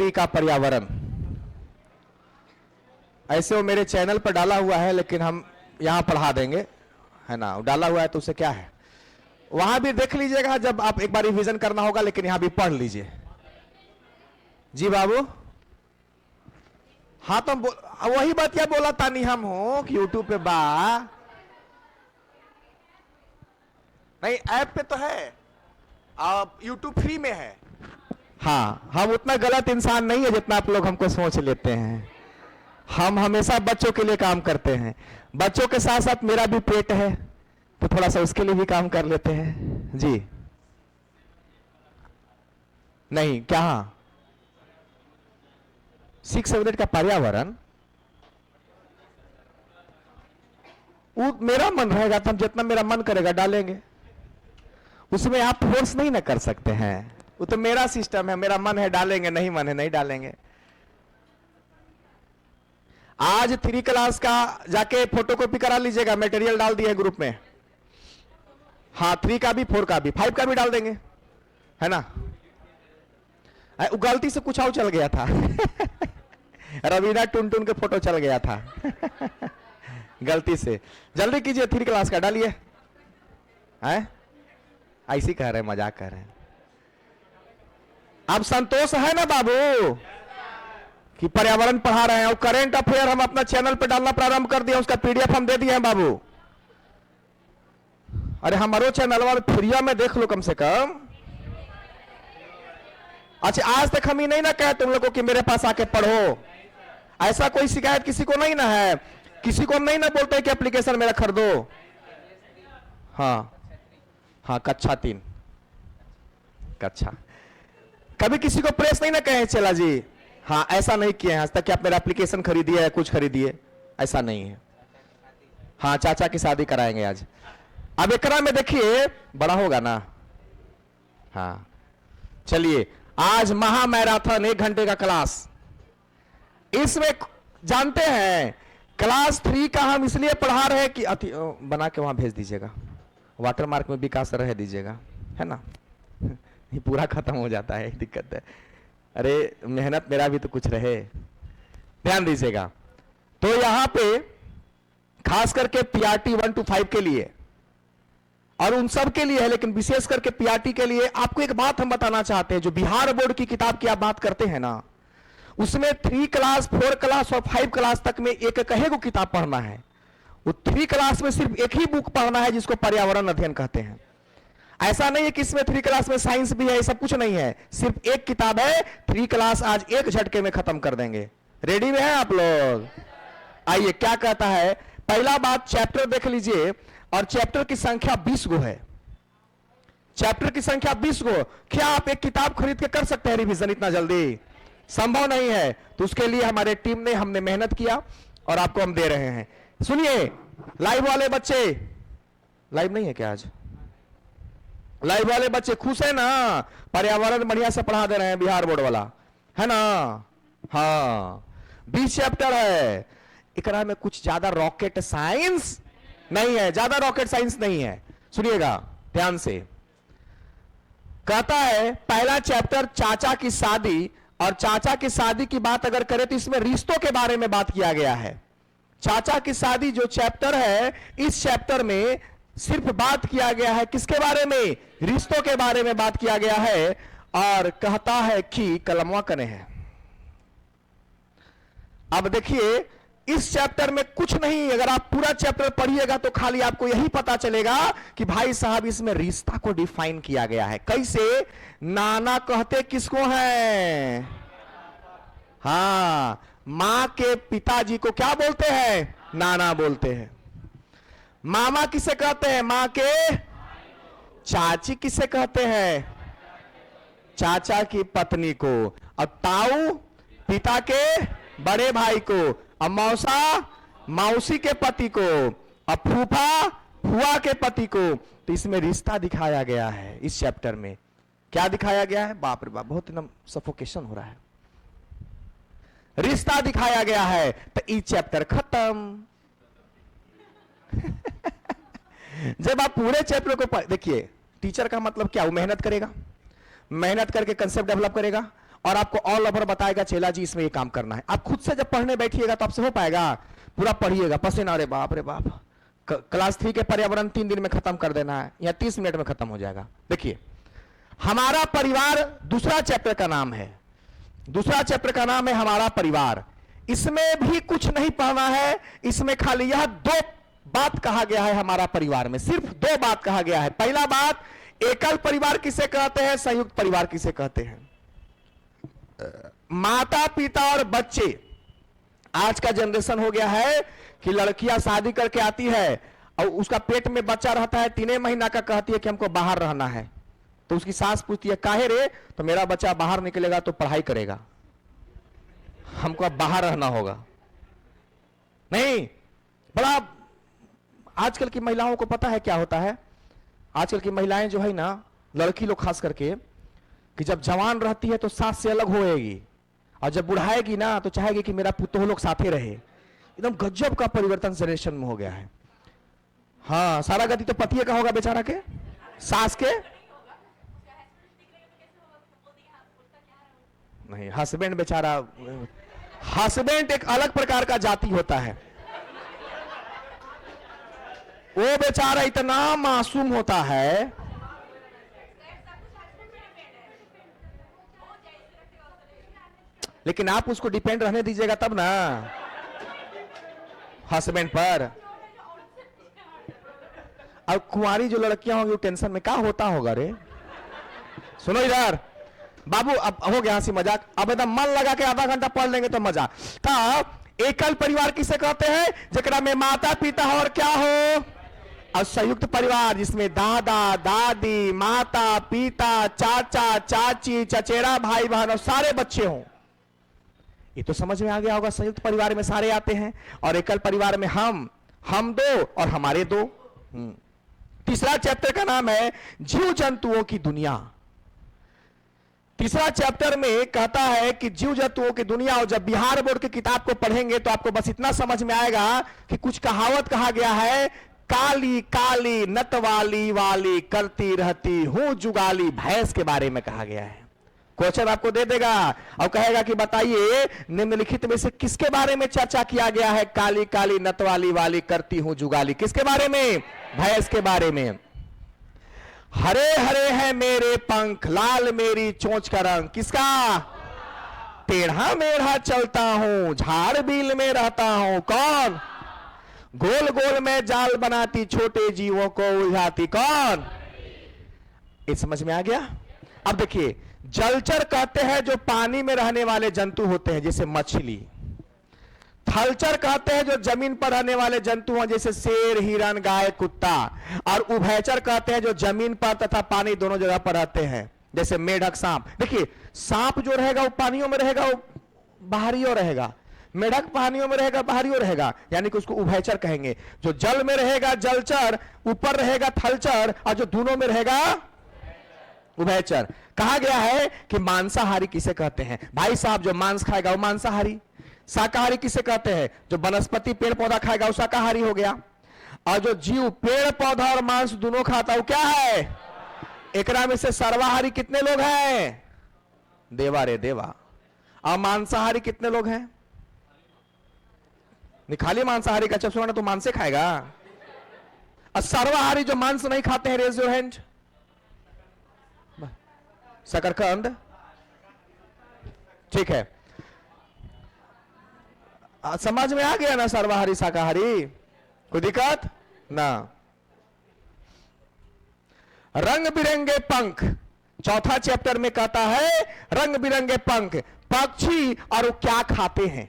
3 का पर्यावरण। ऐसे वो मेरे चैनल पर डाला हुआ है, लेकिन हम यहां पढ़ा देंगे, है ना। डाला हुआ है तो उसे क्या है, वहां भी देख लीजिएगा जब आप एक बार रिवीजन करना होगा, लेकिन यहां भी पढ़ लीजिए। जी बाबू, हाँ तो वही बात क्या बोला था नहीं हम हो कि यूट्यूब पे बा नहीं, ऐप पे तो है, आप यूट्यूब फ्री में है। हाँ, हम उतना गलत इंसान नहीं है जितना आप लोग हमको सोच लेते हैं। हम हमेशा बच्चों के लिए काम करते हैं। बच्चों के साथ साथ मेरा भी पेट है, तो थोड़ा सा उसके लिए भी काम कर लेते हैं। जी नहीं, क्या 6 सब्जेक्ट का पर्यावरण, वो मेरा मन रहेगा तो हम जितना मेरा मन करेगा डालेंगे, उसमें आप फोर्स नहीं ना कर सकते हैं। वो तो मेरा सिस्टम है, मेरा मन है डालेंगे, नहीं मन है नहीं डालेंगे। आज 3 क्लास का जाके फोटोकॉपी करा लीजिएगा, मटेरियल डाल दिए ग्रुप में। हाँ, 3 का भी, 4 का भी, 5 का भी डाल देंगे, है ना। गलती से कुछ और चल गया था रवीना टुनटुन के फोटो चल गया था गलती से। जल्दी कीजिए, 3 क्लास का डालिए। हैं, ऐसी कह रहे हैं, मजाक कर रहे हैं। अब संतोष है ना बाबू कि पर्यावरण पढ़ा रहे हैं, और करेंट अफेयर हम अपना चैनल पर डालना प्रारंभ कर दिया, उसका पीडीएफ हम दे दिए हैं बाबू। अरे हमारो चैनल वाले फ्री में देख लो कम से कम। अच्छा, आज तक हम ही नहीं ना कहे तुम लोगों कि मेरे पास आके पढ़ो, ऐसा कोई शिकायत किसी को नहीं ना है। किसी को नहीं ना बोलते कि एप्लीकेशन मेरा खरीदो। हाँ हाँ, कक्षा 3 कक्षा, कभी किसी को प्रेस नहीं ना कहे चला जी। हाँ, ऐसा नहीं किए हैं आज तक कि आप मेरा एप्लीकेशन खरीदिए या कुछ खरीदिए, ऐसा नहीं है। हाँ, चाचा की शादी कराएंगे आज। अब एकरा में देखिए, बड़ा होगा ना। हाँ चलिए, आज महा मैराथन 1 घंटे का क्लास। इसमें जानते हैं क्लास 3 का हम इसलिए पढ़ा रहे हैं कि बना के वहां भेज दीजिएगा, वाटरमार्क में विकास रह दीजिएगा, है ना ये पूरा खत्म हो जाता है, दिक्कत है। अरे मेहनत मेरा भी तो कुछ रहे, ध्यान दीजिएगा। तो यहां पे खास करके पीआरटी 1 to 5 के लिए और उन सब के लिए है, लेकिन विशेष करके पीआरटी के लिए आपको एक बात हम बताना चाहते हैं। जो बिहार बोर्ड की किताब की आप बात करते हैं ना, उसमें 3 क्लास 4 क्लास और 5 क्लास तक में एक कहे को किताब पढ़ना है। वो 3 क्लास में सिर्फ एक ही बुक पढ़ना है जिसको पर्यावरण अध्ययन कहते हैं। ऐसा नहीं है कि इसमें 3 क्लास में साइंस भी है, ये सब कुछ नहीं है। सिर्फ एक किताब है, 3 क्लास आज एक झटके में खत्म कर देंगे। रेडी में हैं आप लोग? आइए, क्या कहता है। पहला बात, चैप्टर देख लीजिए, और चैप्टर की संख्या 20 गो है। चैप्टर की संख्या 20 गो। क्या आप एक किताब खरीद के कर सकते हैं रिवीजन इतना जल्दी? संभव नहीं है। तो उसके लिए हमारे टीम ने, हमने मेहनत किया और आपको हम दे रहे हैं। सुनिए, लाइव वाले बच्चे, लाइव नहीं है क्या आज? लाइव वाले बच्चे खुश है ना? पर्यावरण बढ़िया से पढ़ा दे रहे हैं बिहार बोर्ड वाला, है ना। हाँ, 20 चैप्टर है। एकरा में कुछ ज्यादा रॉकेट साइंस नहीं है, ज्यादा रॉकेट साइंस नहीं है। सुनिएगा ध्यान से। कहता है पहला चैप्टर चाचा की शादी, और चाचा की शादी की बात अगर करें तो इसमें रिश्तों के बारे में बात किया गया है। चाचा की शादी जो चैप्टर है, इस चैप्टर में सिर्फ बात किया गया है किसके बारे में? रिश्तों के बारे में बात किया गया है। और कहता है कि कलमवा कने है। अब देखिए, इस चैप्टर में कुछ नहीं, अगर आप पूरा चैप्टर पढ़िएगा तो खाली आपको यही पता चलेगा कि भाई साहब इसमें रिश्ता को डिफाइन किया गया है। कैसे? नाना कहते किसको हैं? हाँ, मां के पिताजी को क्या बोलते हैं? नाना बोलते हैं। मामा किसे कहते हैं? मां के। चाची किसे कहते हैं? चाचा की पत्नी को। और ताऊ पिता के बड़े भाई को। और मौसा मौसी के पति को। और फूफा फुआ के पति को। तो इसमें रिश्ता दिखाया गया है। इस चैप्टर में क्या दिखाया गया है? बाप रे बाप, बहुत एकदम सफोकेशन हो रहा है। रिश्ता दिखाया गया है। तो ई चैप्टर खत्म। जब आप पूरे चैप्टर को देखिए, टीचर का मतलब क्या? वो मेहनत करेगा, मेहनत करके कंसेप्ट डेवलप करेगा, और आपको ऑल ओवर बताएगा चेला जी इसमें ये काम करना है। आप खुद से जब पढ़ने बैठिएगा तो आपसे हो पाएगा? पूरा पढ़िएगा, पसीना, अरे बाप रे बाप। क्लास 3 के पर्यावरण 3 दिन में खत्म कर देना है या 30 मिनट में खत्म हो जाएगा। देखिए, हमारा परिवार दूसरा चैप्टर का नाम है, दूसरा चैप्टर का नाम है हमारा परिवार। इसमें भी कुछ नहीं पढ़ना है, इसमें खाली यह 2 बात कहा गया है हमारा परिवार में, सिर्फ 2 बात कहा गया है। पहला बात, एकल परिवार किसे कहते हैं, संयुक्त परिवार किसे कहते हैं। माता पिता और बच्चे, आज का जनरेशन हो गया है कि लड़कियां शादी करके आती है और उसका पेट में बच्चा रहता है 3 महीना का, कहती है कि हमको बाहर रहना है। तो उसकी सास पूछती है काहे रे, तो मेरा बच्चा बाहर निकलेगा तो पढ़ाई करेगा, हमको अब बाहर रहना होगा। नहीं, बड़ा आजकल की महिलाओं को पता है क्या होता है। आजकल की महिलाएं जो है ना, लड़की लोग खास करके, कि जब जवान रहती है तो सास से अलग होएगी, और जब बुढ़ाएगी ना तो चाहेगी कि मेरा पुतोह लोग साथे रहे। एकदम गजब का परिवर्तन जनरेशन में हो गया है। हाँ, सारा गति तो पतिये का होगा बेचारा के, सास के नहीं। हस्बैंड बेचारा, हस्बैंड एक अलग प्रकार का जाति होता है, वो बेचारा इतना मासूम होता है। लेकिन आप उसको डिपेंड रहने दीजिएगा तब ना हस्बैंड पर। अब कुंवारी जो लड़कियां होंगी वो टेंशन में क्या होता होगा रे। सुनो इधर बाबू, अब हो गया हंसी मजाक, अब एकदम मन लगा के आधा घंटा पढ़ लेंगे तो मजा। तब एकल परिवार किसे कहते हैं, जकरा में माता पिता और क्या हो, और संयुक्त परिवार जिसमें दादा दादी, माता पिता, चाचा चाची, चचेरा भाई बहन और सारे बच्चे हों। ये तो समझ में आ गया होगा, संयुक्त परिवार में सारे आते हैं, और एकल परिवार में हम 2 और हमारे 2। तीसरा चैप्टर का नाम है जीव जंतुओं की दुनिया। तीसरा चैप्टर में कहता है कि जीव जंतुओं की दुनिया, और जब बिहार बोर्ड की किताब को पढ़ेंगे तो आपको बस इतना समझ में आएगा कि कुछ कहावत कहा गया है, काली काली नतवाली वाली करती रहती हूं जुगाली, भैंस के बारे में कहा गया है। क्वेश्चन आपको दे देगा और कहेगा कि बताइए निम्नलिखित में से किसके बारे में चर्चा किया गया है, काली काली नतवाली वाली करती हूं जुगाली, किसके बारे में, भैंस के बारे में। हरे हरे है मेरे पंख, लाल मेरी चोंच का रंग, किसका, टेढ़ा मेढ़ा चलता हूं, झाड़ बील में रहता हूं, कौन, गोल गोल में जाल बनाती छोटे जीवों को उलझाती, कौन। ये समझ में आ गया। अब देखिए, जलचर कहते हैं जो पानी में रहने वाले जंतु होते हैं जैसे मछली। थलचर कहते हैं जो जमीन पर रहने वाले जंतु हैं जैसे शेर, हिरण, गाय, कुत्ता। और उभयचर कहते हैं जो जमीन पर तथा पानी दोनों जगह पर रहते हैं जैसे मेढक, सांप। देखिए, सांप जो रहेगा वो पानियों में रहेगा, वो बाहरियों रहेगा। मेढक पानियों में रहेगा, बाहरियों रहेगा, यानी कि उसको उभयचर कहेंगे। जो जल में रहेगा जलचर, ऊपर रहेगा थलचर, और जो दोनों में रहेगा उभयचर। कहा गया है कि मांसाहारी किसे कहते हैं, भाई साहब जो मांस खाएगा वो मांसाहारी। शाकाहारी किसे कहते हैं, जो वनस्पति पेड़ पौधा खाएगा वो शाकाहारी हो गया। और जो जीव पेड़ पौधा और मांस दोनों खाता वो क्या है, एकरा में से सर्वाहारी कितने लोग हैं, देवा रे देवा। और मांसाहारी कितने लोग हैं, खाली मांसाहारी का चप्पा तो मांस से खाएगा। और सर्वाहारी जो मांस नहीं खाते हैं, रेज योर हैंड। शकरकंद, ठीक है, समझ में आ गया ना, सर्वाहारी शाकाहारी, कोई दिक्कत ना। रंग बिरंगे पंख, चौथा चैप्टर में कहता है रंग बिरंगे पंख, पक्षी और वो क्या खाते हैं।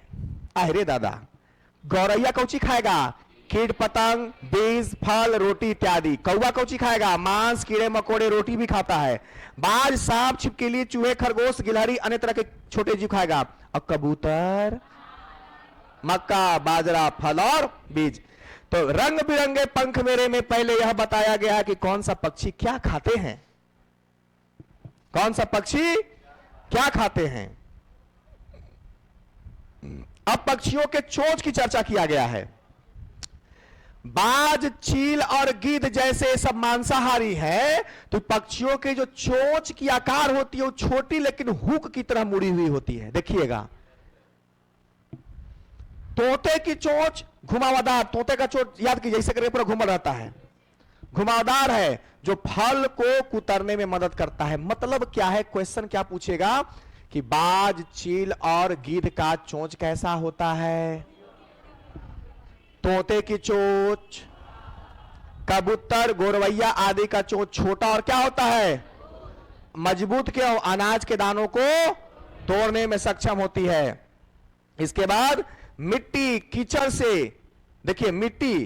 अरे दादा, गौरैया कौची खाएगा, कीट पतंग, बीज, फल, रोटी इत्यादि। कौवा कौची खाएगा, मांस, कीड़े मकोड़े, रोटी भी खाता है। बाज, सांप, छिपकली, चूहे, खरगोश, गिलहरी, अन्य तरह के छोटे जीव खाएगा। और कबूतर मक्का, बाजरा, फल और बीज। तो रंग बिरंगे पंख मेरे में पहले यह बताया गया है कि कौन सा पक्षी क्या खाते हैं, कौन सा पक्षी क्या खाते हैं। अब पक्षियों के चोंच की चर्चा किया गया है। बाज, चील और गिद्ध जैसे सब मांसाहारी है, तो पक्षियों के जो चोंच की आकार होती है वो छोटी लेकिन हुक की तरह मुड़ी हुई होती है। देखिएगा, तोते की चोंच घुमावदार, तोते का चोंच याद कीजिए ऐसे करके पूरा घुमा रहता है, घुमावदार है, जो फल को कुतरने में मदद करता है। मतलब क्या है, क्वेश्चन क्या पूछेगा कि बाज, चील और गिद्ध का चोंच कैसा होता है? तोते की चोंच, कबूतर, गोरवैया आदि का चोंच छोटा और क्या होता है? मजबूत, क्यों? अनाज के दानों को तोड़ने में सक्षम होती है। इसके बाद मिट्टी, कीचड़ से, देखिए मिट्टी,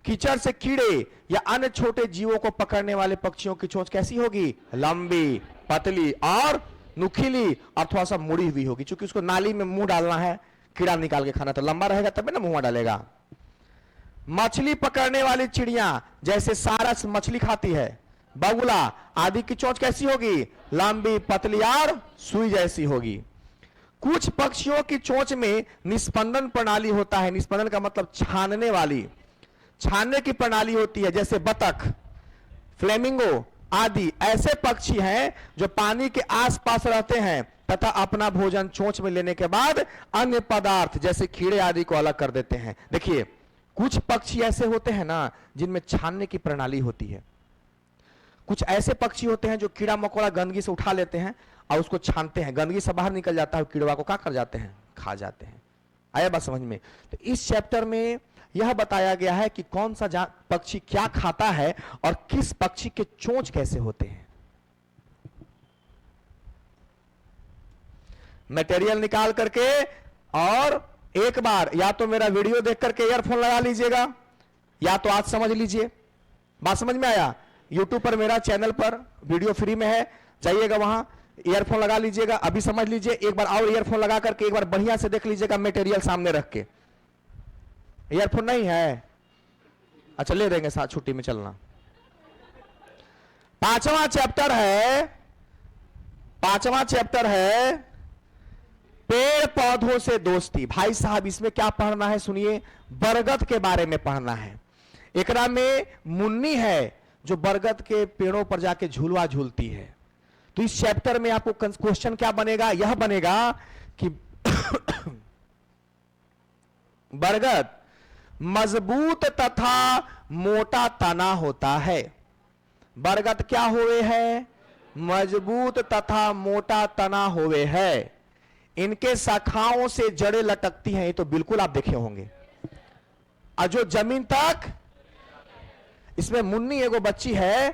कीचड़ से कीड़े या अन्य छोटे जीवों को पकड़ने वाले पक्षियों की चोंच कैसी होगी? लंबी, पतली और नुकीली और थोड़ा सा मुड़ी हुई होगी, क्योंकि उसको नाली में मुंह डालना है, कीड़ा निकाल के खाना, तो लंबा रहेगा तब ना मुंह डालेगा। मछली पकड़ने वाली चिड़िया, जैसे सारस मछली खाती है, बगुला आदि की चोंच कैसी होगी? लंबी, पतली और सुई जैसी होगी। कुछ पक्षियों की चोंच में निस्पंदन प्रणाली होता है। निस्पंदन का मतलब छानने वाली, छानने की प्रणाली होती है, जैसे बतख, फ्लेमिंगो आदि ऐसे पक्षी हैं जो पानी के आसपास रहते हैं तथा अपना भोजन चोंच में लेने के बाद अन्य पदार्थ जैसे कीड़े आदि को अलग कर देते हैं। देखिए, कुछ पक्षी ऐसे होते हैं ना जिनमें छानने की प्रणाली होती है। कुछ ऐसे पक्षी होते हैं जो कीड़ा मकोड़ा गंदगी से उठा लेते हैं और उसको छानते हैं, गंदगी से बाहर निकल जाता है, कीड़वा को क्या कर जाते हैं? खा जाते हैं। आया बात समझ में? तो इस चैप्टर में यह बताया गया है कि कौन सा पक्षी क्या खाता है और किस पक्षी के चोंच कैसे होते हैं। मटेरियल निकाल करके और एक बार या तो मेरा वीडियो देख करके ईयरफोन लगा लीजिएगा, या तो आज समझ लीजिए। बात समझ में आया? यूट्यूब पर मेरा चैनल पर वीडियो फ्री में है, जाइएगा वहां, ईयरफोन लगा लीजिएगा, अभी समझ लीजिए, एक बार और ईयरफोन लगा करके एक बार बढ़िया से देख लीजिएगा, मटेरियल सामने रख के। ईयरफोन नहीं है? अच्छा ले देंगे साथ, छुट्टी में चलना। पांचवा चैप्टर है पेड़ पौधों से दोस्ती। भाई साहब, इसमें क्या पढ़ना है सुनिए, बरगद के बारे में पढ़ना है। एकरा में मुन्नी है जो बरगद के पेड़ों पर जाके झूलवा झूलती है। तो इस चैप्टर में आपको क्वेश्चन क्या बनेगा? यह बनेगा कि बरगद मजबूत तथा मोटा तना होता है। बरगद क्या हुए है? मजबूत तथा मोटा तना हुए है। इनके शाखाओं से जड़ें लटकती हैं, ये तो बिल्कुल आप देखे होंगे, और जो जमीन तक। इसमें मुन्नी एगो बच्ची है,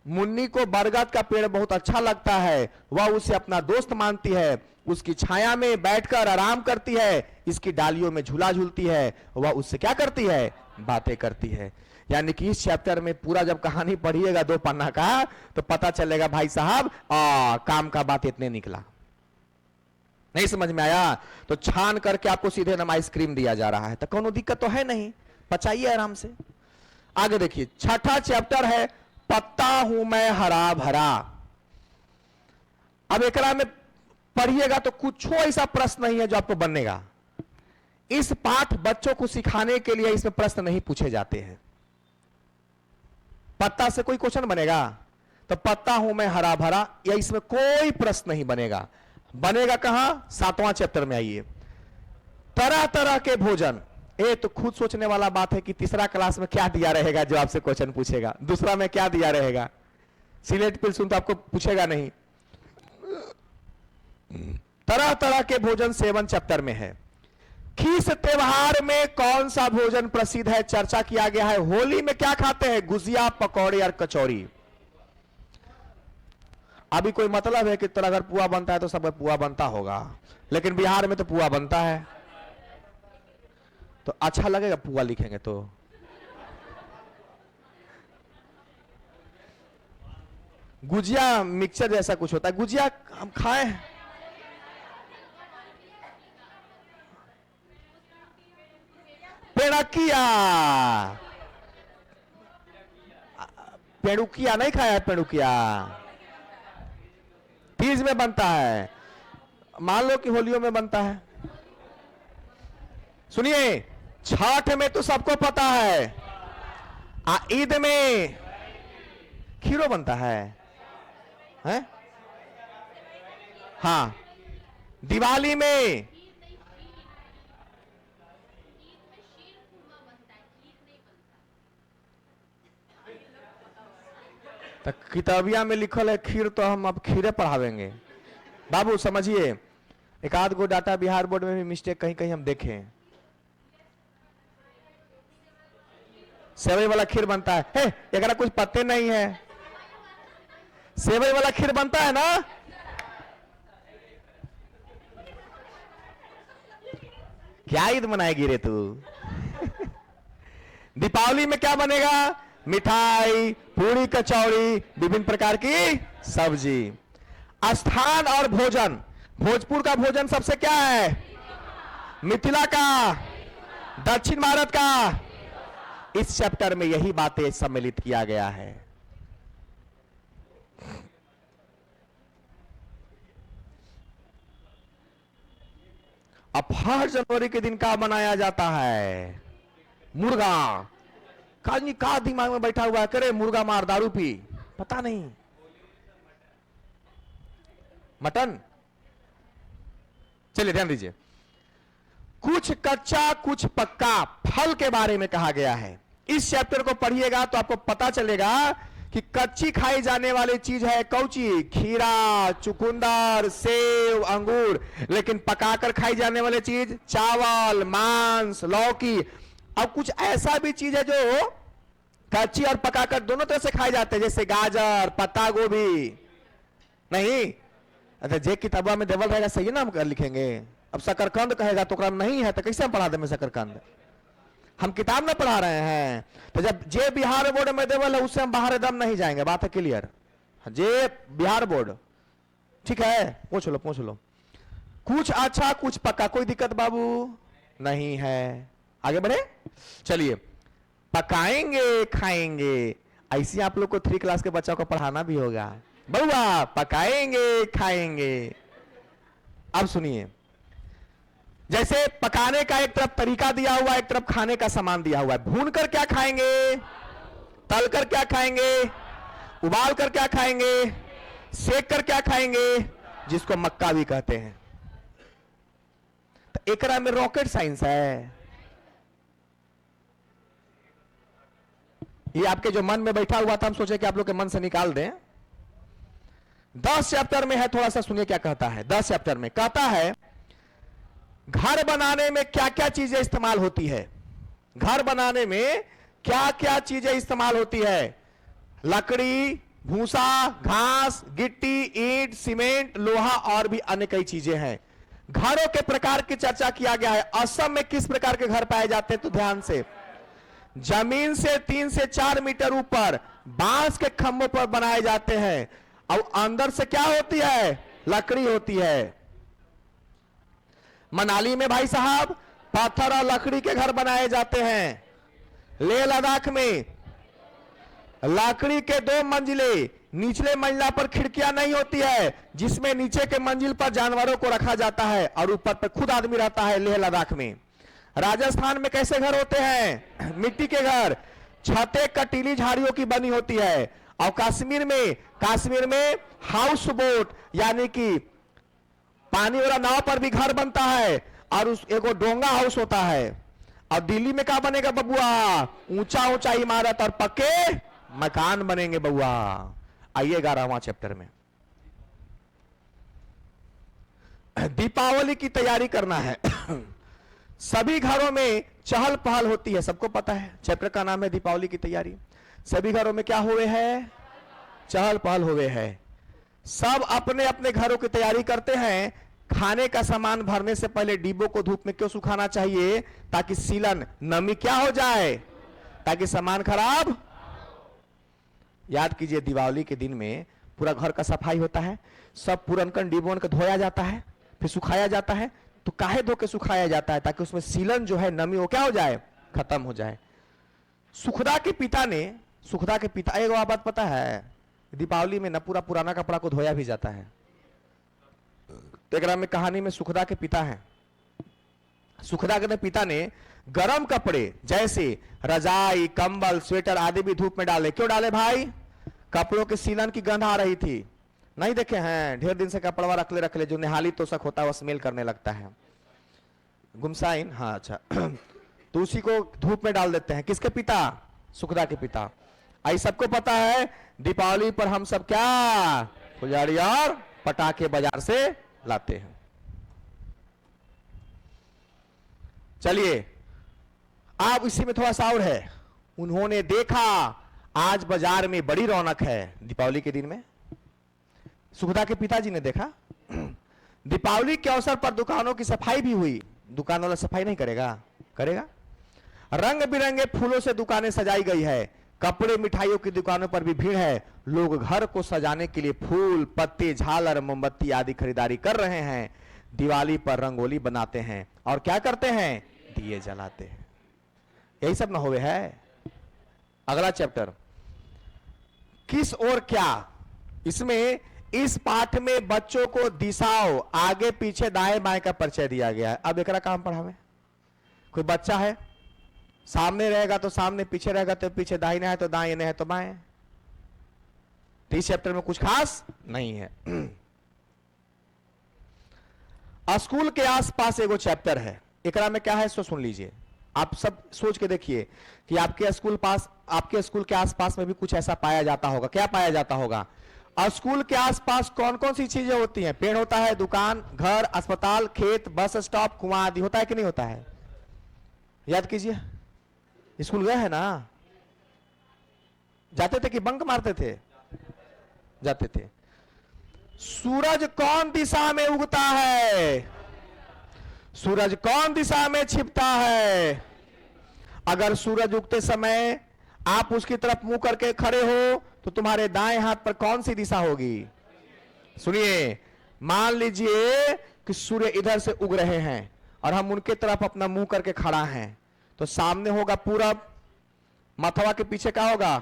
मुन्नी को बरगद का पेड़ बहुत अच्छा लगता है, वह उसे अपना दोस्त मानती है, उसकी छाया में बैठकर आराम करती है, इसकी डालियों में झूला झूलती है, वह उससे क्या करती है? बातें करती है। यानी कि इस चैप्टर में पूरा जब कहानी पढ़िएगा 2 पन्ना का, तो पता चलेगा भाई साहब काम का बात इतने निकला। नहीं समझ में आया? तो छान करके आपको सीधे नम आइसक्रीम दिया जा रहा है, तो कोनो दिक्कत तो है नहीं, पचाइए आराम से। आगे देखिए, छठा चैप्टर है पत्ता हूं मैं हरा भरा। अब एकरा में पढ़िएगा तो कुछ ऐसा प्रश्न नहीं है जो आपको बनेगा। इस पाठ बच्चों को सिखाने के लिए इसमें प्रश्न नहीं पूछे जाते हैं। पत्ता से कोई क्वेश्चन बनेगा? तो पत्ता हूं मैं हरा भरा, या इसमें कोई प्रश्न नहीं बनेगा। बनेगा कहां? 7वां चैप्टर में आइए, तरह तरह के भोजन। ये तो खुद सोचने वाला बात है कि तीसरा क्लास में क्या दिया रहेगा जो आपसे क्वेश्चन पूछेगा, दूसरा में क्या दिया रहेगा। सिलेट पिल्सुन तो आपको पूछेगा नहीं। तरह तरह के भोजन सेवन चैप्टर में है। किस त्योहार में कौन सा भोजन प्रसिद्ध है, चर्चा किया गया है। होली में क्या खाते हैं? गुजिया, पकौड़े और कचौड़ी। अभी कोई मतलब है कि तरह अगर पुआ बनता है तो सब पुआ बनता होगा, लेकिन बिहार में तो पुआ बनता है, तो अच्छा लगेगा पुआ लिखेंगे तो। गुजिया मिक्सचर जैसा कुछ होता है, गुजिया हम खाए। पेड़किया, पेड़ुकिया नहीं खाया है? पेड़ुकिया तीज में बनता है, मान लो कि होलियों में बनता है। सुनिए, छठ में तो सबको पता है ईद में खीरो बनता है, हैं? हाँ, दिवाली में तो किताबिया में लिखल है खीर, तो हम अब खीरे पढ़ावेंगे। बाबू समझिए, एक आध गो डाटा बिहार बोर्ड में भी मिस्टेक कहीं कहीं हम देखें। सेवई वाला खीर बनता है, अगर कुछ पत्ते नहीं है, सेवई वाला खीर बनता है ना? क्या ईद मनाएगी रे तू? दीपावली में क्या बनेगा? मिठाई, पूरी, कचौड़ी, विभिन्न प्रकार की सब्जी। स्थान और भोजन, भोजपुर का भोजन सबसे क्या है? मिथिला का, दक्षिण भारत का। इस चैप्टर में यही बातें सम्मिलित किया गया है। अब 1 जनवरी के दिन का मनाया जाता है? मुर्गा। काजी का दिमाग में बैठा हुआ है, करे मुर्गा मार दारू पी, पता नहीं। मटन। चलिए ध्यान दीजिए, कुछ कच्चा कुछ पक्का फल के बारे में कहा गया है। इस चैप्टर को पढ़िएगा तो आपको पता चलेगा कि कच्ची खाई जाने वाली चीज है कौची? खीरा, चुकंदर, सेव, अंगूर। लेकिन पकाकर खाई जाने वाली चीज चावल, मांस, लौकी। अब कुछ ऐसा भी चीज है जो कच्ची और पकाकर दोनों तरह से खाए जाते हैं, जैसे गाजर, पत्ता गोभी। नहीं, अच्छा जे किताबा में देवल रहेगा सही ना हम लिखेंगे। अब शकरकंद कहेगा तो नहीं है तो कैसे हम पढ़ा देंगे शकरकंद? हम किताब में पढ़ा रहे हैं। तो जब जे बिहार बोर्ड में देवल है उससे हम बाहर एकदम नहीं जाएंगे, बात है क्लियर। जे बिहार बोर्ड, ठीक है, पूछ लो। कुछ अच्छा कुछ पक्का, कोई दिक्कत बाबू नहीं है। आगे बढ़े, चलिए। पकाएंगे खाएंगे, ऐसे आप लोग को 3 क्लास के बच्चों को पढ़ाना भी होगा। बउआ पकाएंगे खाएंगे। अब सुनिए, जैसे पकाने का एक तरफ तरीका दिया हुआ है, एक तरफ खाने का सामान दिया हुआ है। भूनकर क्या खाएंगे? तलकर क्या खाएंगे? उबाल कर क्या खाएंगे? सेक कर क्या खाएंगे? जिसको मक्का भी कहते हैं। तो एकरा में रॉकेट साइंस है। ये आपके जो मन में बैठा हुआ था, हम सोचे कि आप लोग के मन से निकाल दें। 10 चैप्टर में है, थोड़ा सा सुनिए क्या कहता है। 10 चैप्टर में कहता है घर बनाने में क्या क्या चीजें इस्तेमाल होती है। घर बनाने में क्या क्या चीजें इस्तेमाल होती है? लकड़ी, भूसा, घास, गिट्टी, ईंट, सीमेंट, लोहा और भी अन्य कई चीजें हैं। घरों के प्रकार की चर्चा किया गया है। असम में किस प्रकार के घर पाए जाते हैं? तो ध्यान से, जमीन से 3 से 4 मीटर ऊपर बांस के खंभों पर बनाए जाते हैं और अंदर से क्या होती है? लकड़ी होती है। मनाली में भाई साहब पत्थर और लकड़ी के घर बनाए जाते हैं। लेह लद्दाख में लकड़ी के 2 मंजिले, निचले मंजिला पर खिड़कियां नहीं होती है, जिसमें नीचे के मंजिल पर जानवरों को रखा जाता है और ऊपर पर खुद आदमी रहता है। लेह लद्दाख में। राजस्थान में कैसे घर होते हैं? मिट्टी के घर, छतें कटीली झाड़ियों की बनी होती है। और कश्मीर में हाउस बोट यानी कि पानी वाला नाव पर भी घर बनता है और उस एगो डोंगा हाउस होता है। और दिल्ली में क्या बनेगा बबुआ? ऊंचा ऊंचा इमारत और पक्के मकान बनेंगे बबुआ। आइए 11वां चैप्टर में। दीपावली की तैयारी करना है। सभी घरों में चहल पहल होती है, सबको पता है। चैप्टर का नाम है दीपावली की तैयारी। सभी घरों में क्या हुए है? चहल पहल हुए है। सब अपने अपने घरों की तैयारी करते हैं। खाने का सामान भरने से पहले डिब्बों को धूप में क्यों सुखाना चाहिए? ताकि सीलन, नमी क्या हो जाए, ताकि सामान खराब। याद कीजिए, दिवाली के दिन में पूरा घर का सफाई होता है। सब पुरनकन डिब्बों को धोया जाता है, फिर सुखाया जाता है। तो काहे धो के सुखाया जाता है? ताकि उसमें सीलन जो है, नमी, वो क्या हो जाए? खत्म हो जाए। सुखदा के पिता, एक बात पता है, दीपावली में न पूरा पुराना कपड़ा को धोया भी जाता है। तो एक में कहानी में सुखदा के पिता हैं, सुखदा के पिता ने गर्म कपड़े जैसे रजाई, कंबल, स्वेटर आदि भी धूप में डाले। क्यों डाले भाई? कपड़ों के सीलन की गंध आ रही थी। नहीं देखे हैं? ढेर दिन से कपड़वा रख ले जो निहाली तोशक होता है वो स्मेल करने लगता है। गुमसाइन, हाँ अच्छा तो उसी को धूप में डाल देते हैं। किसके पिता? सुखदा के पिता। आई सबको पता है दीपावली पर हम सब क्या फुलझड़ी और पटाखे बाजार से लाते हैं। चलिए अब इसी में थोड़ा सा और है। उन्होंने देखा आज बाजार में बड़ी रौनक है दीपावली के दिन में। सुखदा के पिताजी ने देखा दीपावली के अवसर पर दुकानों की सफाई भी हुई। दुकान वाला सफाई नहीं करेगा? करेगा। रंग बिरंगे फूलों से दुकानें सजाई गई है। कपड़े, मिठाइयों की दुकानों पर भी भीड़ है। लोग घर को सजाने के लिए फूल, पत्ते, झालर, मोमबत्ती आदि खरीदारी कर रहे हैं। दिवाली पर रंगोली बनाते हैं और क्या करते हैं? दिए जलाते हैं। यही सब ना हुए है। अगला चैप्टर किस और क्या। इसमें इस पाठ में बच्चों को दिशाओं, आगे पीछे दाएं बाएं का परिचय दिया गया है। अब एक काम पढ़ावे। कोई बच्चा है, सामने रहेगा तो सामने, पीछे रहेगा तो पीछे, दाहिने है तो दाएं, नहीं है तो बाएं। तो इस चैप्टर में कुछ खास नहीं है। स्कूल के आसपास एगो चैप्टर है। एकरा में क्या है सो सुन लीजिए। आप सब सोच के देखिए कि आपके स्कूल के आसपास में भी कुछ ऐसा पाया जाता होगा। क्या पाया जाता होगा? स्कूल के आसपास कौन कौन सी चीजें होती हैं? पेड़ होता है, दुकान, घर, अस्पताल, खेत, बस स्टॉप, कुआं आदि होता है कि नहीं होता है? याद कीजिए। स्कूल गए हैं ना? जाते थे कि बंक मारते थे? जाते थे। सूरज कौन दिशा में उगता है? सूरज कौन दिशा में छिपता है? अगर सूरज उगते समय आप उसकी तरफ मुंह करके खड़े हो तो तुम्हारे दाएं हाथ पर कौन सी दिशा होगी? सुनिए, मान लीजिए कि सूर्य इधर से उग रहे हैं और हम उनके तरफ अपना मुंह करके खड़ा हैं, तो सामने होगा पूरब, मथवा के पीछे क्या होगा?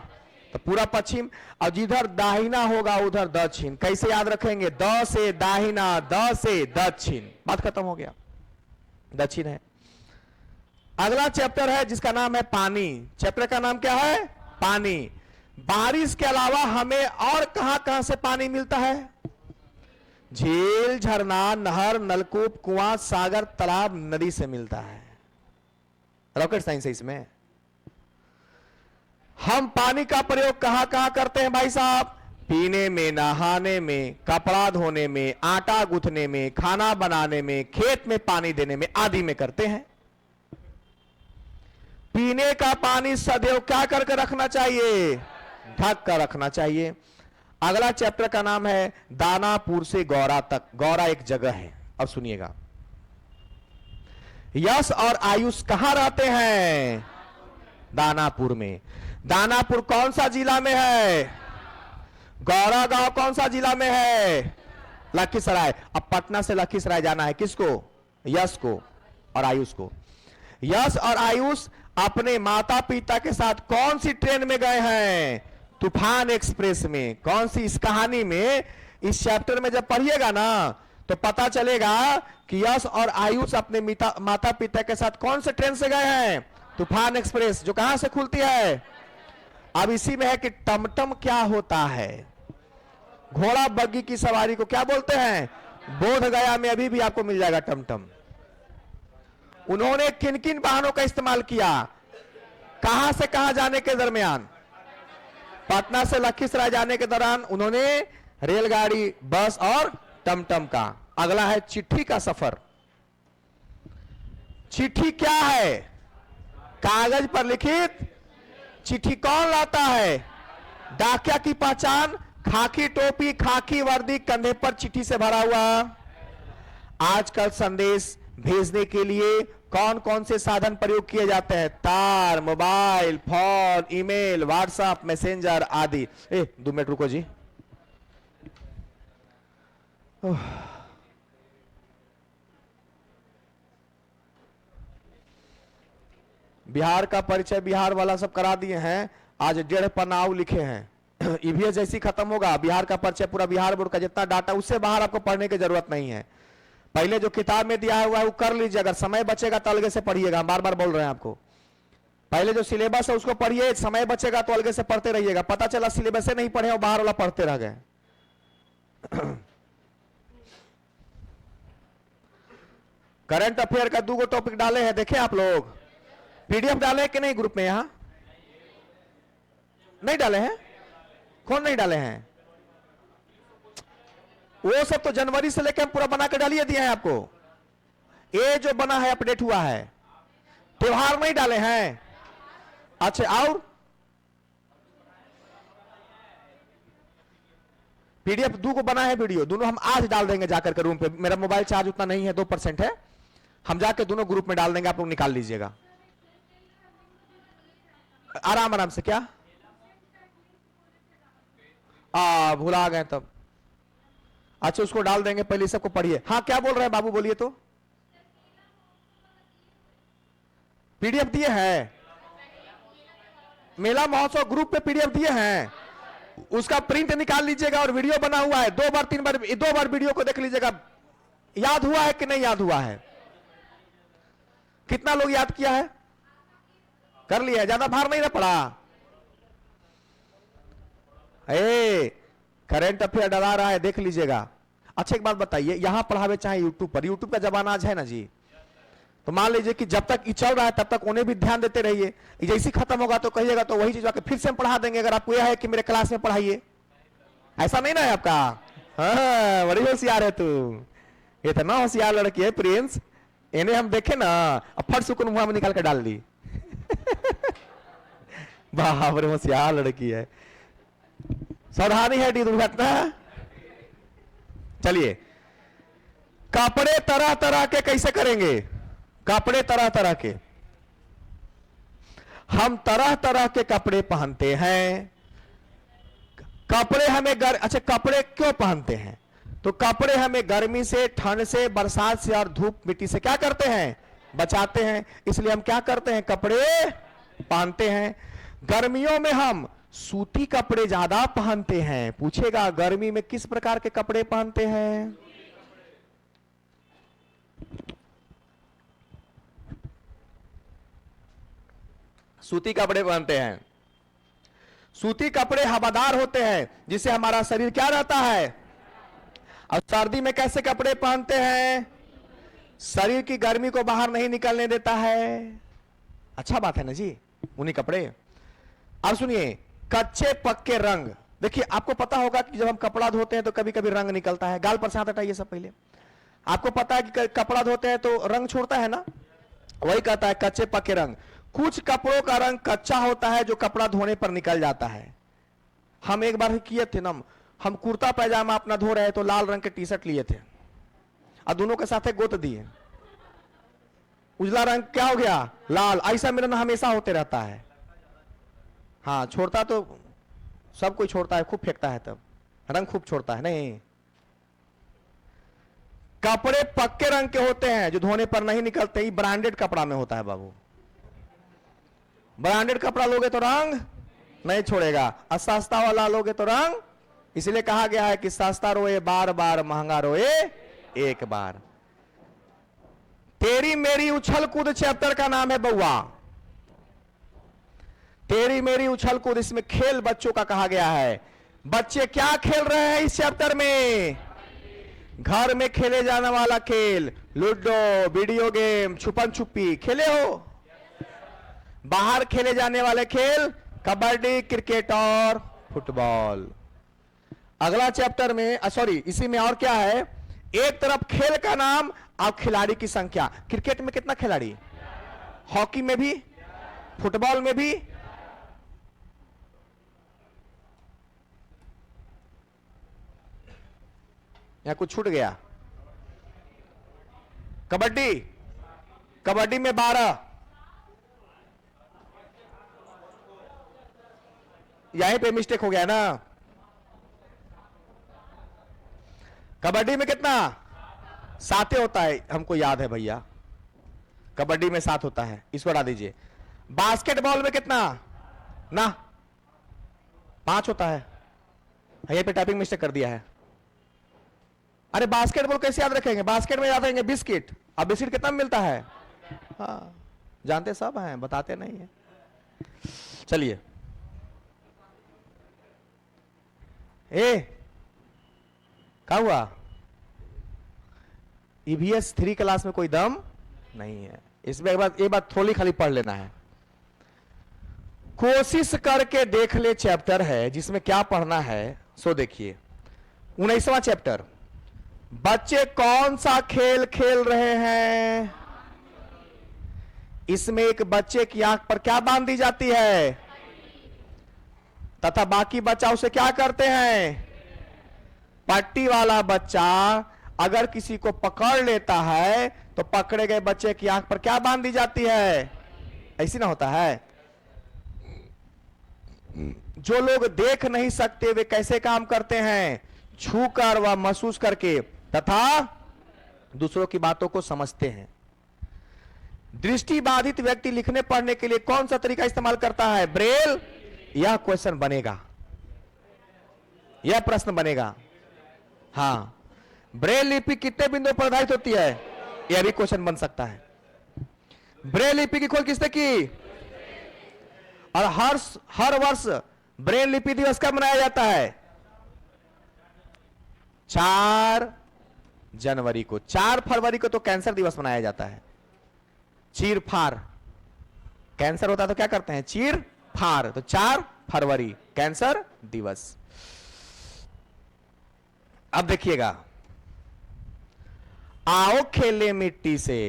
तो पूरा पश्चिम, और जिधर दाहिना होगा उधर दक्षिण। कैसे याद रखेंगे? द से दाहिना, द से दक्षिण, बात खत्म हो गया। दक्षिण है। अगला चैप्टर है जिसका नाम है पानी। चैप्टर का नाम क्या है? पानी। बारिश के अलावा हमें और कहां से पानी मिलता है? झील, झरना, नहर, नलकूप, कुआं, सागर, तालाब, नदी से मिलता है। रॉकेट साइंस है इसमें। हम पानी का प्रयोग कहां करते हैं भाई साहब? पीने में, नहाने में, कपड़ा धोने में, आटा गूंथने में, खाना बनाने में, खेत में पानी देने में आदि में करते हैं। पीने का पानी सदैव क्या करके रखना चाहिए? ढक कर रखना चाहिए। अगला चैप्टर का नाम है दानापुर से गौरा तक। गौरा एक जगह है। अब सुनिएगा, यश और आयुष कहां रहते हैं? दानापुर में। दानापुर कौन सा जिला में है? गौरा गांव कौन सा जिला में है? लखीसराय। अब पटना से लखीसराय जाना है किसको? यश को और आयुष को। यश और आयुष अपने माता पिता के साथ कौन सी ट्रेन में गए हैं? तूफान एक्सप्रेस में। कौन सी? इस कहानी में, इस चैप्टर में जब पढ़िएगा ना तो पता चलेगा कि यश और आयुष अपने माता पिता के साथ कौन से ट्रेन से गए हैं? तूफान एक्सप्रेस, जो कहां से खुलती है? अब इसी में है कि टमटम क्या होता है। घोड़ा बग्गी की सवारी को क्या बोलते हैं? बोध गया में अभी भी आपको मिल जाएगा टमटम। उन्होंने किन किन वाहनों का इस्तेमाल किया? कहां से कहां जाने के दरमियान? पटना से लखीसराय जाने के दौरान उन्होंने रेलगाड़ी, बस और टमटम का। अगला है चिट्ठी का सफर। चिट्ठी क्या है? कागज पर लिखित चिट्ठी। कौन लाता है? डाकिया की पहचान खाकी टोपी, खाकी वर्दी, कंधे पर चिट्ठी से भरा हुआ। आजकल संदेश भेजने के लिए कौन कौन से साधन प्रयोग किए जाते हैं? तार, mobile phone, email, WhatsApp, messenger आदि। 2 मिनट रुको जी। बिहार का परिचय बिहार वाला सब करा दिए हैं। आज 1.5 पन्ना लिखे हैं। ईवीएस जैसी खत्म होगा बिहार का परिचय, पूरा बिहार बोर्ड का जितना डाटा, उससे बाहर आपको पढ़ने की जरूरत नहीं है। पहले जो किताब में दिया हुआ है वो कर लीजिए, अगर समय बचेगा तो अलग से पढ़िएगा, बार बार बोल रहे हैं आपको। पहले जो सिलेबस है उसको पढ़िए, समय बचेगा तो अलग से पढ़ते रहिएगा। पता चला सिलेबस से नहीं पढ़े और बाहर वाला पढ़ते रह गए। करंट अफेयर का 2 टॉपिक डाले हैं, देखे आप लोग? पीडीएफ डाले हैं कि नहीं ग्रुप में? यहां नहीं डाले हैं? कौन नहीं डाले हैं? वो सब तो जनवरी से लेकर हम पूरा बना के डालिए दिए हैं आपको। ये जो बना है अपडेट हुआ है। त्योहार नहीं डाले हैं? अच्छा, और पीडीएफ 2 बना है, वीडियो दोनों हम आज डाल देंगे जाकर के रूम पे। मेरा मोबाइल चार्ज उतना नहीं है, 2% है। हम जाके दोनों ग्रुप में डाल देंगे, आप लोग निकाल लीजिएगा आराम आराम से। क्या भुला गए तब? अच्छा, उसको डाल देंगे, पहले सबको पढ़िए। हाँ, क्या बोल रहे हैं बाबू, बोलिए तो। पीडीएफ दिए हैं? मेला महोत्सव ग्रुप पे पीडीएफ दिए हैं, उसका प्रिंट निकाल लीजिएगा। और वीडियो बना हुआ है, 2 बार 3 बार 2 बार वीडियो को देख लीजिएगा। याद हुआ है कि नहीं याद हुआ है? कितना लोग याद किया है? कर लिया? ज्यादा भार नहीं ना पड़ा? करंट अफेयर डरा रहा है, देख लीजिएगा। अच्छा, एक बात बताइए, यहां पढ़ावे चाहे यूट्यूब पर, यूट्यूब का जमाना आज है ना जी, तो मान लीजिए कि जब तक ये चल रहा है तब तक उन्हें भी ध्यान देते रहिए। जैसे खत्म होगा तो कहिएगा तो वही चीज आके फिर से हम पढ़ा देंगे। अगर आपको यह है कि मेरे क्लास में पढ़ाइए, ऐसा नहीं ना है आपका? हाँ, बड़ी होशियार है तू, इतना होशियार लड़की है प्रिंस। इन्हें हम देखे ना, अब फट सुकून मुंह में निकाल कर डाल दी। बाप रे, होशियार लड़की है। सावधानी है डी दुर्घटना। चलिए, कपड़े तरह तरह के कैसे करेंगे? कपड़े तरह तरह के, हम तरह तरह के कपड़े पहनते हैं। कपड़े हमें अच्छा, कपड़े क्यों पहनते हैं? तो कपड़े हमें गर्मी से, ठंड से, बरसात से और धूप मिट्टी से क्या करते हैं? बचाते हैं। इसलिए हम क्या करते हैं? कपड़े पहनते हैं। गर्मियों में हम सूती कपड़े ज्यादा पहनते हैं। पूछेगा गर्मी में किस प्रकार के कपड़े पहनते हैं? सूती कपड़े पहनते हैं। सूती कपड़े हवादार होते हैं, जिससे हमारा शरीर क्या रहता है? और सर्दी में कैसे कपड़े पहनते हैं? शरीर की गर्मी को बाहर नहीं निकलने देता है। अच्छा बात है ना जी, उन्हीं कपड़े। अब सुनिए, कच्चे पक्के रंग। देखिए, आपको पता होगा कि जब हम कपड़ा धोते हैं तो कभी कभी रंग निकलता है। गाल पर से हाथ हटाइए सब पहले। आपको पता है कि कपड़ा धोते हैं तो रंग छोड़ता है ना? वही कहता है कच्चे पक्के रंग। कुछ कपड़ों का रंग कच्चा होता है जो कपड़ा धोने पर निकल जाता है। हम एक बार किए थे ना, हम कुर्ता पैजामा अपना धो रहे तो लाल रंग के टी शर्ट लिए थे और दोनों के साथ गोत दिए। उजला रंग क्या हो गया? लाल। ऐसा मिलन हमेशा होते रहता है। हाँ, छोड़ता तो सब कोई छोड़ता है, खूब फेंकता है, तब रंग खूब छोड़ता है। नहीं, कपड़े पक्के रंग के होते हैं जो धोने पर नहीं निकलते। ही ब्रांडेड कपड़ा में होता है बाबू। ब्रांडेड कपड़ा लोगे तो रंग नहीं छोड़ेगा, और सस्ता वाला लोगे तो रंग। इसलिए कहा गया है कि सस्ता रोए बार बार, महंगा रोए एक बार। तेरी मेरी उछल कूद चैप्टर का नाम है बउआ। तेरी मेरी उछल कूद, इसमें खेल बच्चों का कहा गया है। बच्चे क्या खेल रहे हैं इस चैप्टर में? घर में खेले जाने वाला खेल, लूडो, वीडियो गेम, छुपन छुपी खेले हो। बाहर खेले जाने वाले खेल कबड्डी, क्रिकेट और फुटबॉल। अगला चैप्टर में, सॉरी, इसी में और क्या है? एक तरफ खेल का नाम और खिलाड़ी की संख्या। क्रिकेट में कितना खिलाड़ी? हॉकी में भी, फुटबॉल में भी। या कुछ छूट गया? कबड्डी, कबड्डी में 12। यहीं पे मिस्टेक हो गया ना? कबड्डी में कितना? 7 होता है, हमको याद है भैया। कबड्डी में 7 होता है, इसको हटा दीजिए। बास्केटबॉल में कितना? ना, 5 होता है। यहीं पे टाइपिंग मिस्टेक कर दिया है। अरे बास्केटबॉल कैसे याद रखेंगे? बास्केट में याद रखेंगे बिस्किट। अब बिस्किट कितना में मिलता है? हाँ, जानते सब हैं, बताते नहीं है। चलिए, क्या हुआ? ईवीएस 3 क्लास में कोई दम नहीं है। इसमें एक बात थोड़ी खाली पढ़ लेना है। कोशिश करके देख ले चैप्टर है जिसमें क्या पढ़ना है। सो देखिए 19वां चैप्टर, बच्चे कौन सा खेल खेल रहे हैं? इसमें एक बच्चे की आंख पर क्या बांध दी जाती है तथा बाकी बच्चा उसे क्या करते हैं? पट्टी वाला बच्चा अगर किसी को पकड़ लेता है तो पकड़े गए बच्चे की आंख पर क्या बांध दी जाती है? ऐसी ना होता है। जो लोग देख नहीं सकते वे कैसे काम करते हैं? छूकर व महसूस करके तथा दूसरों की बातों को समझते हैं। दृष्टि बाधित व्यक्ति लिखने पढ़ने के लिए कौन सा तरीका इस्तेमाल करता है? ब्रेल? यह क्वेश्चन बनेगा, यह प्रश्न बनेगा। हाँ, ब्रेल लिपि कितने बिंदुओं पर आधारित होती है? यह भी क्वेश्चन बन सकता है। ब्रेल लिपि की खोज किसने की? और हर वर्ष ब्रेल लिपि दिवस कब मनाया जाता है? 4 जनवरी को। 4 फरवरी को तो कैंसर दिवस मनाया जाता है। चीर फाड़, कैंसर होता तो क्या करते हैं? चीर फाड़। तो 4 फरवरी कैंसर दिवस। अब देखिएगा, आओ खेले मिट्टी से,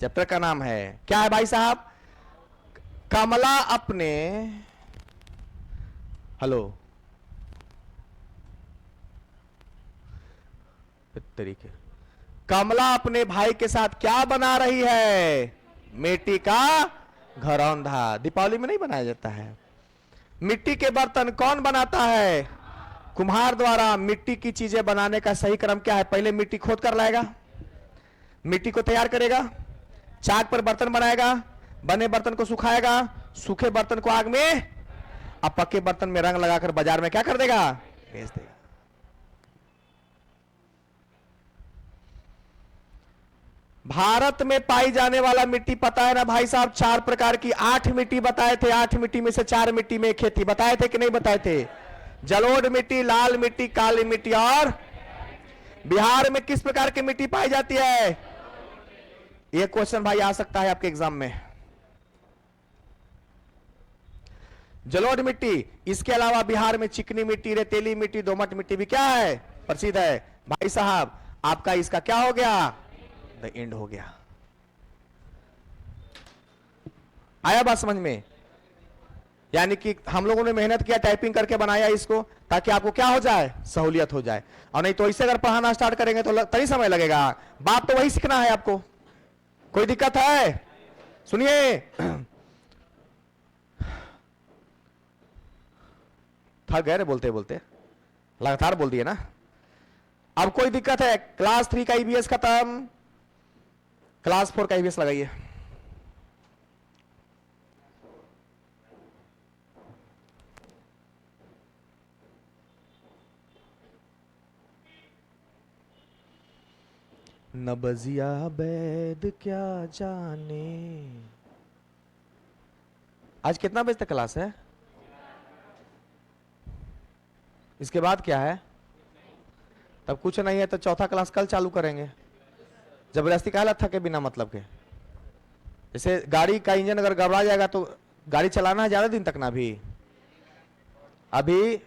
चैप्टर का नाम है क्या है भाई साहब? कमला अपने, हेलो तरीके, कमला अपने भाई के साथ क्या बना रही है? मिट्टी का घरौंधा। दीपावली में नहीं बनाया जाता है। मिट्टी के बर्तन कौन बनाता है? कुम्हार द्वारा। मिट्टी की चीजें बनाने का सही क्रम क्या है? पहले मिट्टी खोद कर लाएगा, मिट्टी को तैयार करेगा, चाक पर बर्तन बनाएगा, बने बर्तन को सुखाएगा, सूखे बर्तन को आग में, अब पक्के बर्तन में रंग लगाकर बाजार में क्या कर देगा? बेच देगा। भारत में पाई जाने वाला मिट्टी पता है ना भाई साहब? 4 प्रकार की 8 मिट्टी बताए थे। 8 मिट्टी में से 4 मिट्टी में खेती बताए थे कि नहीं बताए थे? जलोढ़ मिट्टी, लाल मिट्टी, काली मिट्टी। और बिहार में किस प्रकार की मिट्टी पाई जाती है? यह क्वेश्चन भाई आ सकता है आपके एग्जाम में। जलोढ़ मिट्टी। इसके अलावा बिहार में चिकनी मिट्टी, रेतीली मिट्टी, दोमट मिट्टी भी क्या है? प्रसिद्ध है। भाई साहब आपका इसका क्या हो गया? द एंड हो गया। आया बात समझ में? यानी कि हम लोगों ने मेहनत किया, टाइपिंग करके बनाया इसको ताकि आपको क्या हो जाए? सहूलियत हो जाए। और नहीं तो इसे अगर पढ़ाना स्टार्ट करेंगे तो तभी समय लगेगा। बात तो वही सीखना है आपको। कोई दिक्कत है? सुनिए, थक गए बोलते बोलते, लगातार बोल दिए ना। अब कोई दिक्कत है? क्लास 3 का ईवीएस खत्म, क्लास 4 का ईवीएस लगाइए। नबजिया बैद क्या जाने। आज कितना बजे तक क्लास है? इसके बाद क्या है? तब कुछ नहीं है तो चौथा क्लास कल चालू करेंगे। जबरदस्ती का हालत थके बिना मतलब के। जैसे गाड़ी का इंजन अगर गड़बड़ा जाएगा तो गाड़ी चलाना है ज्यादा दिन तक ना। अभी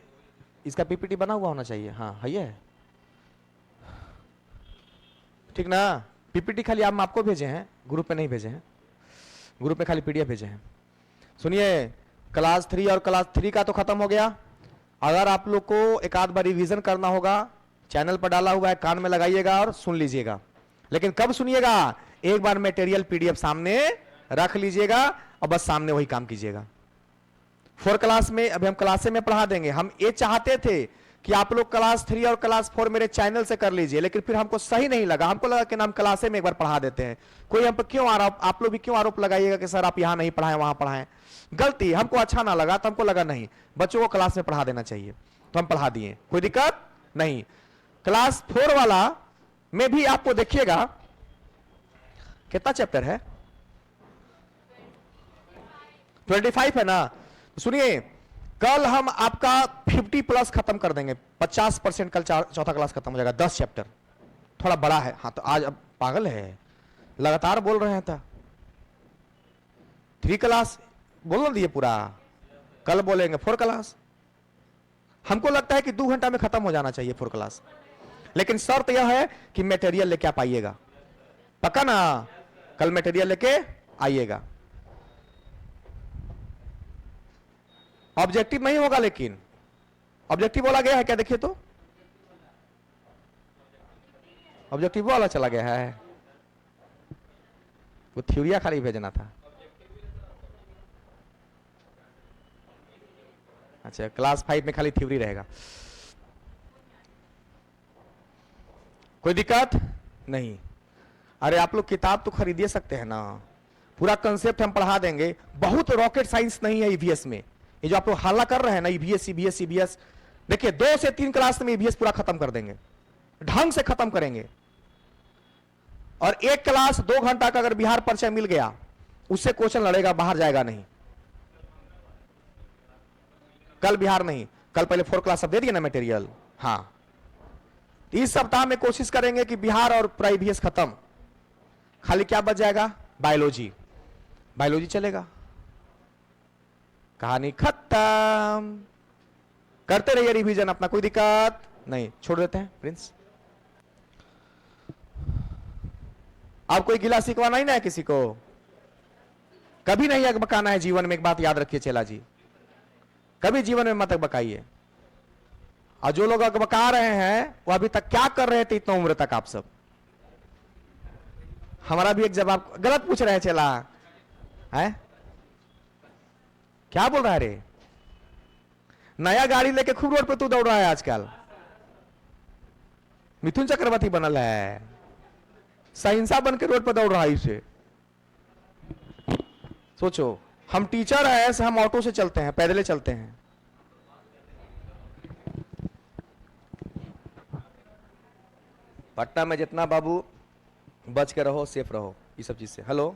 इसका पीपीटी बना हुआ होना चाहिए। हाँ है ये, ठीक ना? पीपीटी खाली हम आपको भेजे हैं, ग्रुप पे नहीं भेजे हैं। ग्रुप में खाली पीडीएफ भेजे हैं। सुनिए, क्लास 3 और क्लास 3 का तो खत्म हो गया। अगर आप लोग को एक आध बार रिवीजन करना होगा, चैनल पर डाला हुआ है, कान में लगाइएगा और सुन लीजिएगा। लेकिन कब सुनिएगा? एक बार मटेरियल पीडीएफ सामने रख लीजिएगा और बस सामने वही काम कीजिएगा। 4 क्लास में अभी हम क्लासे में पढ़ा देंगे। हम ये चाहते थे कि आप लोग क्लास 3 और क्लास 4 मेरे चैनल से कर लीजिए, लेकिन फिर हमको सही नहीं लगा। हमको लगा कि हम क्लासे में एक बार पढ़ा देते हैं। कोई हम पर क्यों आप लोग भी क्यों आरोप लगाइएगा कि सर आप यहां नहीं पढ़ाएं वहां पढ़ाएं। गलती, हमको अच्छा ना लगा तो हमको लगा नहीं, बच्चों को क्लास में पढ़ा देना चाहिए, तो हम पढ़ा दिए। कोई दिक्कत नहीं। क्लास 4 वाला में भी आपको देखिएगा कितना चैप्टर है, 25 है ना। सुनिए, कल हम आपका 50+ खत्म कर देंगे, 50% कल चौथा क्लास खत्म हो जाएगा, 10 चैप्टर, थोड़ा बड़ा है। हाँ तो आज अब पागल है, लगातार बोल रहे हैं था। 3 क्लास बोल दिए पूरा, कल बोलेंगे 4 क्लास। हमको लगता है कि 2 घंटा में खत्म हो जाना चाहिए 4 क्लास, लेकिन शर्त यह है कि मटेरियल लेके आप आइएगा, पक्का ना? कल मटेरियल लेके आइएगा। ऑब्जेक्टिव नहीं होगा, लेकिन ऑब्जेक्टिव बोला गया है क्या? देखिए तो ऑब्जेक्टिव वाला चला गया है, वो थ्योरिया खाली भेजना था। अच्छा, क्लास 5 में खाली थ्योरी रहेगा, कोई दिक्कत नहीं। अरे आप लोग किताब तो खरीद सकते हैं ना, पूरा कंसेप्ट हम पढ़ा देंगे, बहुत रॉकेट साइंस नहीं है ईवीएस में। ये जो आप लोग हल्ला कर रहे हैं ना, ईवीएस ईवीएस ईवीएस, देखिए 2 से 3 क्लास में ईवीएस पूरा खत्म कर देंगे, ढंग से खत्म करेंगे। और 1 क्लास 2 घंटा का अगर बिहार परिचय मिल गया, उससे क्वेश्चन लड़ेगा, बाहर जाएगा नहीं। कल बिहार नहीं, कल पहले 4 क्लास सब दे दिए ना मटेरियल। हाँ, इस सप्ताह में कोशिश करेंगे कि बिहार और पूरा ईवीएस खत्म, खाली क्या बच जाएगा? बायोलॉजी। बायोलॉजी चलेगा, कहानी खत्म। करते रहिए रिवीजन अपना, कोई दिक्कत नहीं। छोड़ देते हैं प्रिंस। अब कोई गिला शिकवा नहीं ना है किसी को, कभी नहीं अकबकाना है जीवन में। एक बात याद रखिए चेला जी, कभी जीवन में मत अकबकाइए। और जो लोग अकबका रहे हैं वो अभी तक क्या कर रहे थे इतना उम्र तक आप सब? हमारा भी एक जवाब गलत पूछ रहे हैं चेला है, क्या बोल रहा है रे? नया गाड़ी लेके खूब रोड पे तू दौड़ रहा है आजकल, मिथुन चक्रवर्ती बनल है, सहिंसा बन के रोड पे दौड़ रहा है। इसे सोचो, हम टीचर हैं, ऐसे हम ऑटो से चलते हैं, पैदल चलते हैं। पटना में जितना बाबू बच के रहो, सेफ रहो, ये सब चीज से। हेलो।